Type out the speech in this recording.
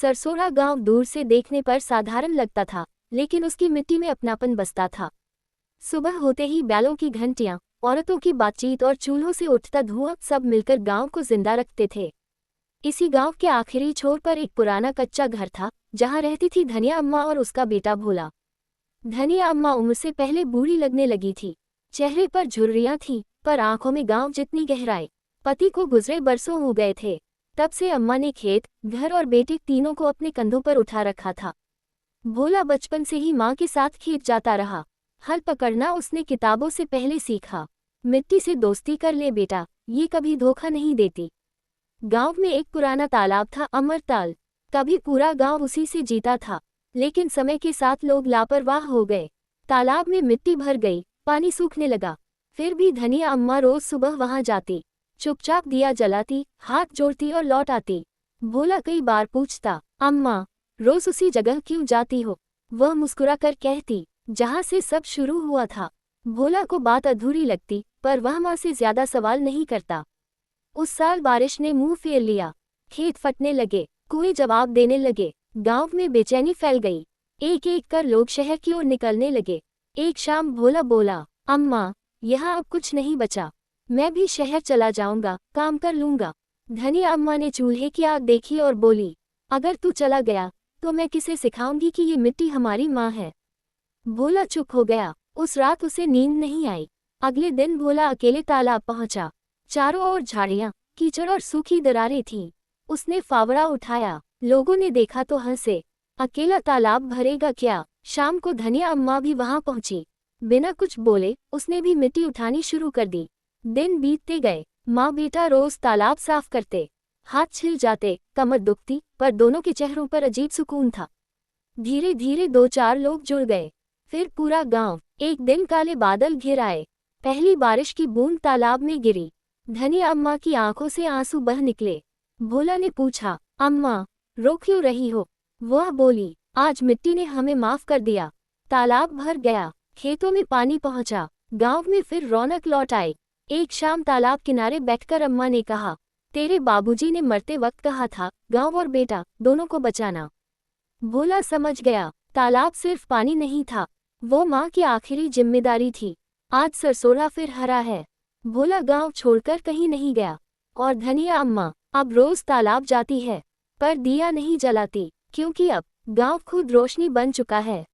सरसोरा गांव दूर से देखने पर साधारण लगता था, लेकिन उसकी मिट्टी में अपनापन बसता था। सुबह होते ही बैलों की घंटियां, औरतों की बातचीत और चूल्हों से उठता धुआं सब मिलकर गांव को जिंदा रखते थे। इसी गांव के आखिरी छोर पर एक पुराना कच्चा घर था, जहां रहती थी धनिया अम्मा और उसका बेटा भोला। धनिया अम्मा उम्र से पहले बूढ़ी लगने लगी थी। चेहरे पर झुर्रियां थीं, पर आंखों में गांव जितनी गहराई। पति को गुजरे बरसों हो गए थे। तब से अम्मा ने खेत, घर और बेटे तीनों को अपने कंधों पर उठा रखा था। भोला बचपन से ही माँ के साथ खेत जाता रहा। हल पकड़ना उसने किताबों से पहले सीखा। मिट्टी से दोस्ती कर ले बेटा, ये कभी धोखा नहीं देती। गांव में एक पुराना तालाब था, अमरताल। कभी पूरा गांव उसी से जीता था, लेकिन समय के साथ लोग लापरवाह हो गए। तालाब में मिट्टी भर गई, पानी सूखने लगा। फिर भी धनिया अम्मा रोज सुबह वहां जाती, चुपचाप दिया जलाती, हाथ जोड़ती और लौट आती। भोला कई बार पूछता, अम्मा रोज उसी जगह क्यों जाती हो? वह मुस्कुराकर कहती, जहां से सब शुरू हुआ था। भोला को बात अधूरी लगती, पर वह माँ से ज्यादा सवाल नहीं करता। उस साल बारिश ने मुंह फेर लिया। खेत फटने लगे, कुएं जवाब देने लगे। गांव में बेचैनी फैल गई। एक एक कर लोग शहर की ओर निकलने लगे। एक शाम भोला बोला, अम्मा यहाँ अब कुछ नहीं बचा। मैं भी शहर चला जाऊंगा, काम कर लूंगा। धनिया अम्मा ने चूल्हे की आग देखी और बोली, अगर तू चला गया तो मैं किसे सिखाऊंगी कि ये मिट्टी हमारी माँ है। भोला चुप हो गया। उस रात उसे नींद नहीं आई। अगले दिन भोला अकेले तालाब पहुंचा। चारों ओर झाड़ियां, कीचड़ और सूखी दरारें थीं। उसने फावड़ा उठाया। लोगों ने देखा तो हंसे। अकेला तालाब भरेगा क्या? शाम को धनिया अम्मा भी वहां पहुंची। बिना कुछ बोले उसने भी मिट्टी उठानी शुरू कर दी। दिन बीतते गए। माँ बेटा रोज तालाब साफ करते। हाथ छिल जाते, कमर दुखती, पर दोनों के चेहरों पर अजीब सुकून था। धीरे धीरे दो चार लोग जुड़ गए, फिर पूरा गांव। एक दिन काले बादल घिर आए। पहली बारिश की बूंद तालाब में गिरी। धनिया अम्मा की आंखों से आंसू बह निकले। भोला ने पूछा, अम्मा रो क्यों रही हो? वह बोली, आज मिट्टी ने हमें माफ कर दिया। तालाब भर गया, खेतों में पानी पहुंचा, गांव में फिर रौनक लौट आई। एक शाम तालाब किनारे बैठकर अम्मा ने कहा, तेरे बाबूजी ने मरते वक्त कहा था, गांव और बेटा दोनों को बचाना। भोला समझ गया, तालाब सिर्फ पानी नहीं था, वो माँ की आखिरी जिम्मेदारी थी। आज सरसोरा फिर हरा है। भोला गांव छोड़कर कहीं नहीं गया। और धनिया अम्मा अब रोज तालाब जाती है, पर दिया नहीं जलाती, क्योंकि अब गांव खुद रोशनी बन चुका है।